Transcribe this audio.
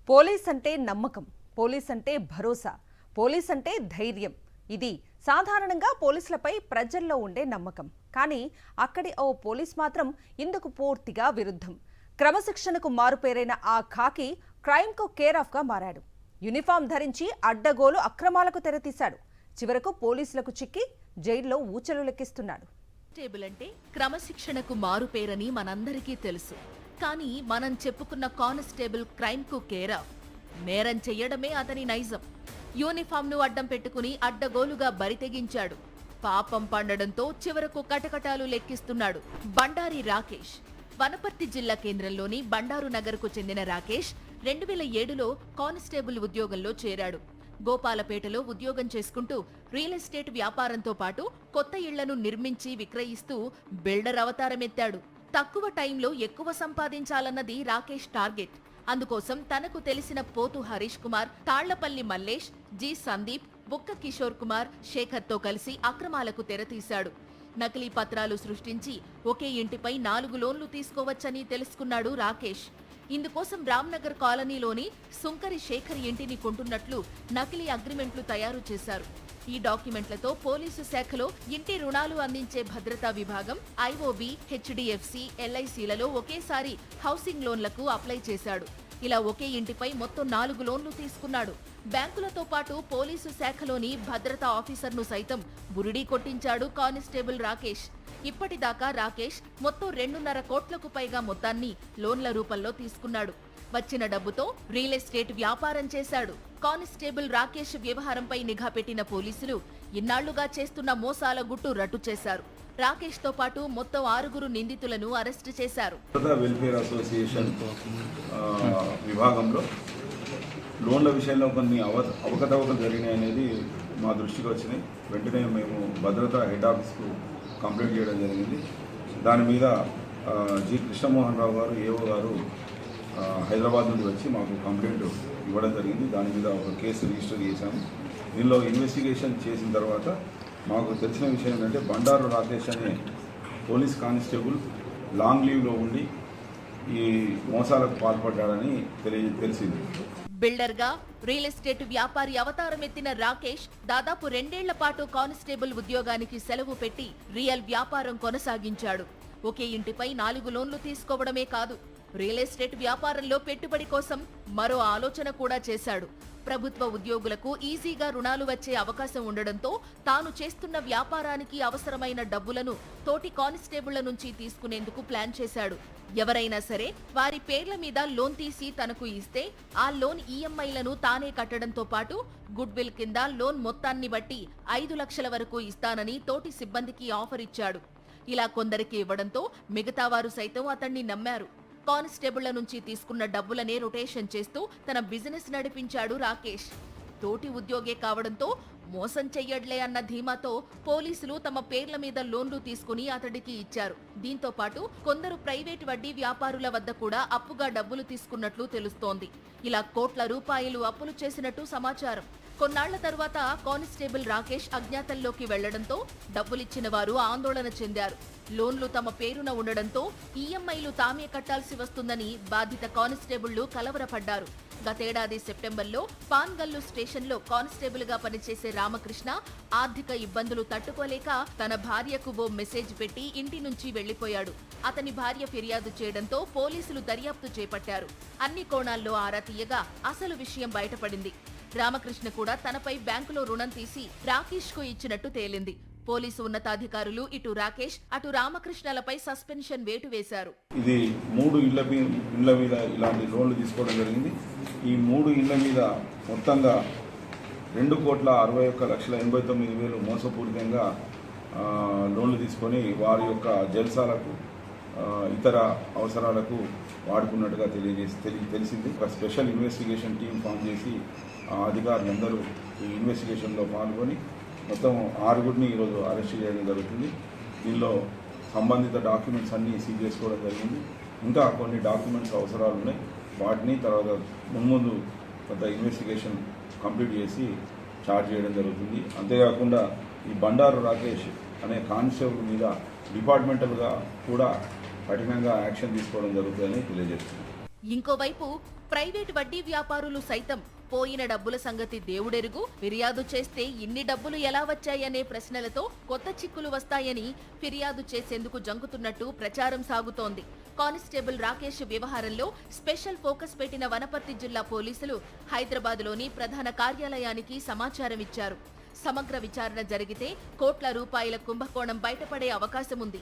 Police అంటే నమ్మకం, police అంటే భరోసా, పోలీస్ అంటే ధైర్యం. ఇది సాధారణంగా పోలీసులపై ప్రజల్లో ఉండే నమ్మకం. కానీ అక్కడి ఓ పోలీస్ మాత్రం ఇందుకు పూర్తిగా విరుద్ధం. క్రమశిక్షణకు మారుపేరైన ఆ ఖాకీ క్రైమ్కు కేర్ ఆఫ్గా మారాడు. యూనిఫామ్ ధరించి అడ్డగోలు అక్రమాలకు తెరతీశాడు. చివరకు పోలీసులకు చిక్కి జైల్లో ఊచలు లెక్కిస్తున్నాడు. కానిస్టేబుల్ అంటే క్రమశిక్షణకు మారుపేరని మనందరికీ తెలుసు. కానీ మనం చెప్పుకున్న కానిస్టేబుల్ క్రైమ్కు కేర్ ఆఫ్. నేరం చెయ్యడమే అతని నైజం. యూనిఫామ్ను అడ్డం పెట్టుకుని అడ్డగోలుగా బరితెగించాడు. పాపం పండడంతో చివరకు కటకటాలు లెక్కిస్తున్నాడు బండారి రాకేష్. వనపర్తి జిల్లా కేంద్రంలోని బండారు నగర్కు చెందిన రాకేష్ 2007లో కానిస్టేబుల్ ఉద్యోగంలో చేరాడు. గోపాలపేటలో ఉద్యోగం చేసుకుంటూ రియల్ ఎస్టేట్ వ్యాపారంతో పాటు కొత్త ఇళ్లను నిర్మించి విక్రయిస్తూ బిల్డర్ అవతారమెత్తాడు. తక్కువ టైంలో ఎక్కువ సంపాదించాలన్నది రాకేష్ టార్గెట్. అందుకోసం తనకు తెలిసిన పోతు హరీష్ కుమార్, తాళ్లపల్లి మల్లేష్, జి సందీప్, బుక్క కిషోర్ కుమార్, శేఖర్తో కలిసి అక్రమాలకు తెరతీశాడు. నకిలీ పత్రాలు సృష్టించి ఒకే ఇంటిపై 4 లోన్లు తీసుకోవచ్చని తెలుసుకున్నాడు రాకేష్. ఇందుకోసం రామ్నగర్ కాలనీలోని సుంకరి శేఖర్ ఇంటిని కొంటున్నట్లు నకిలీ అగ్రిమెంట్లు తయారు చేశారు. ఈ డాక్యుమెంట్లతో పోలీసు శాఖలో ఇంటి రుణాలు అందించే భద్రతా విభాగం, ఐఓబి, హెచ్డిఎఫ్సి, ఎల్ఐసిలలో ఒకేసారి హౌసింగ్ లోన్లకు అప్లై చేశాడు. ఇలా ఒకే ఇంటిపై మొత్తం 4 లోన్లు తీసుకున్నాడు. బ్యాంకులతో పాటు పోలీసు శాఖలోని భద్రతా ఆఫీసర్ను సైతం బురిడీ కొట్టించాడు కానిస్టేబుల్ రాకేష్. ఇప్పటిదాకా రాకేష్ మొత్తం 2.5 కోట్లకు పైగా మొత్తాన్ని లోన్ల రూపంలో తీసుకున్నాడు. వచ్చిన డబ్బుతో రియల్ ఎస్టేట్ వ్యాపారం చేశాడు. కానిస్టేబుల్ రాకేష్ వ్యవహారంపై నిఘా పెట్టిన పోలీసులు ఇన్నాళ్లుగా చేస్తున్న మోసాల గుట్టు రట్టు చేశారు. రాకేష్ తో పాటు మొత్తం 6 నిందితులను అరెస్టు చేశారు. వెల్ఫేర్ అసోసియేషన్ విభాగంలో లోన్ల విషయంలో కొన్ని అవకతవకలు జరిగినాయి అనేది మా దృష్టికి వచ్చినాయి. వెంటనే మేము భద్రతా హెడ్ ఆఫీస్కు కంప్లైంట్ చేయడం జరిగింది. దాని మీద జి కృష్ణమోహన్ రావు గారు, ఏఓ గారు హైదరాబాద్ నుండి వచ్చి మాకు కంప్లైంట్ ఇవ్వడం జరిగింది. దాని మీద ఒక కేసు రిజిస్టర్ చేశాము. దీనిలో ఇన్వెస్టిగేషన్ చేసిన తర్వాత మాకు తెలిసిన విషయం ఏంటంటే బండారు రాకేష్ అనే పోలీస్ కానిస్టేబుల్ లాంగ్ లీవ్లో ఉండి ఈ మోసాలకు పాల్పడ్డాడని తెలిసింది. బిల్డర్గా రియల్ ఎస్టేట్ వ్యాపారి అవతారం ఎత్తిన రాకేష్ దాదాపు 2 ఏళ్ల పాటు కానిస్టేబుల్ ఉద్యోగానికి సెలవు పెట్టి రియల్ వ్యాపారం కొనసాగించాడు. ఒకే ఇంటిపై 4 లోన్లు తీసుకోవడమే కాదు, రియల్ ఎస్టేట్ వ్యాపారంలో పెట్టుబడి కోసం మరో ఆలోచన కూడా చేశాడు. ప్రభుత్వ ఉద్యోగులకు ఈజీగా రుణాలు వచ్చే అవకాశం ఉండడంతో తాను చేస్తున్న వ్యాపారానికి అవసరమైన డబ్బులను తోటి కానిస్టేబుళ్ల నుంచి తీసుకునేందుకు ప్లాన్ చేశాడు. ఎవరైనా సరే వారి పేర్ల మీద లోన్ తీసి తనకు ఇస్తే ఆ లోన్ ఈఎంఐలను తానే కట్టడంతో పాటు గుడ్ విల్ కింద లోన్ మొత్తాన్ని బట్టి 5 లక్షల వరకు ఇస్తానని తోటి సిబ్బందికి ఆఫర్ ఇచ్చాడు. ఇలా కొందరికి ఇవ్వడంతో మిగతా వారు సైతం అతన్ని నమ్మారు. కానిస్టేబుళ్ల నుంచి తీసుకున్న డబ్బులనే రొటేషన్ చేస్తూ తన బిజినెస్ నడిపించాడు రాకేష్. తోటి ఉద్యోగే కావడంతో మోసం చెయ్యడ్లే అన్న ధీమాతో పోలీసులు తమ పేర్ల మీద లోన్లు తీసుకుని అతడికి ఇచ్చారు. దీంతో పాటు కొందరు ప్రైవేట్ వడ్డీ వ్యాపారుల వద్ద కూడా అప్పుగా డబ్బులు తీసుకున్నట్లు తెలుస్తోంది. ఇలా కోట్ల రూపాయలు అప్పులు చేసినట్టు సమాచారం. కొన్నాళ్ల తరువాత కానిస్టేబుల్ రాకేష్ అజ్ఞాతంలోకి వెళ్లడంతో డబ్బులిచ్చిన వారు ఆందోళన చెందారు. లోన్లు తమ పేరున ఉండడంతో ఈఎంఐలు తామే కట్టాల్సి వస్తుందని బాధిత కానిస్టేబుళ్లు కలవరపడ్డారు. గతేడాది సెప్టెంబర్లో పాన్గల్లు స్టేషన్లో కానిస్టేబుల్ గా పనిచేసే రామకృష్ణ ఆర్థిక ఇబ్బందులు తట్టుకోలేక తన భార్యకు ఓ మెసేజ్ పెట్టి ఇంటి నుంచి వెళ్లిపోయాడు. అతని భార్య ఫిర్యాదు చేయడంతో పోలీసులు దర్యాప్తు చేపట్టారు. అన్ని కోణాల్లో ఆరా తీయగా అసలు విషయం బయటపడింది. రామకృష్ణ కూడా తనపై బ్యాంకులో రుణం తీసి రాకేష్ కు ఇచ్చినట్టు తేలింది. పోలీసు ఉన్నతాధికారులు ఇటు రాకేష్ అటు రామకృష్ణలపై సస్పెన్షన్ వేటు వేశారు. ఇది 3 ఇళ్ల మీద ఇలాంటి లోన్లు తీసుకోవడం జరిగింది. ఈ 3 ఇళ్ల మీద మొత్తంగా 2,61,89,000 మోసపూరితంగా లోన్లు తీసుకొని వారి యొక్క జల్సాలకు ఇతర అవసరాలకు వాడుకున్నట్టుగా తెలిసింది. ఒక స్పెషల్ ఇన్వెస్టిగేషన్ టీం ఫామ్ చేసి అధికారులందరూ ఈ ఇన్వెస్టిగేషన్లో పాల్గొని మొత్తం 6 ఈరోజు అరెస్ట్ చేయడం జరుగుతుంది. దీనిలో సంబంధిత డాక్యుమెంట్స్ అన్నీ సీజ్ చేసుకోవడం జరిగింది. ఇంకా కొన్ని డాక్యుమెంట్స్ అవసరాలు ఉన్నాయి. వాటిని తర్వాత ముందు కొంత ఇన్వెస్టిగేషన్ కంప్లీట్ చేసి చార్జ్ చేయడం జరుగుతుంది. అంతేకాకుండా ఈ బండారు రాకేష్ అనే కానిస్టేబుల్ మీద డిపార్ట్మెంటల్గా కూడా కఠినంగా యాక్షన్ తీసుకోవడం జరుగుతుందని తెలియజేస్తుంది. ఇంకోవైపు ప్రైవేట్ వడ్డీ వ్యాపారులు సైతం పోయిన డబ్బుల సంగతి దేవుడెరుగు, ఫిర్యాదు చేస్తే ఇన్ని డబ్బులు ఎలా వచ్చాయనే ప్రశ్నలతో కొత్త చిక్కులు వస్తాయని ఫిర్యాదు చేసేందుకు జంకుతున్నట్టు ప్రచారం సాగుతోంది. కానిస్టేబుల్ రాకేష్ వ్యవహారంలో స్పెషల్ ఫోకస్ పెట్టిన వనపర్తి జిల్లా పోలీసులు హైదరాబాద్లోని ప్రధాన కార్యాలయానికి సమాచారం ఇచ్చారు. సమగ్ర విచారణ జరిగితే కోట్ల రూపాయల కుంభకోణం బయటపడే అవకాశముంది.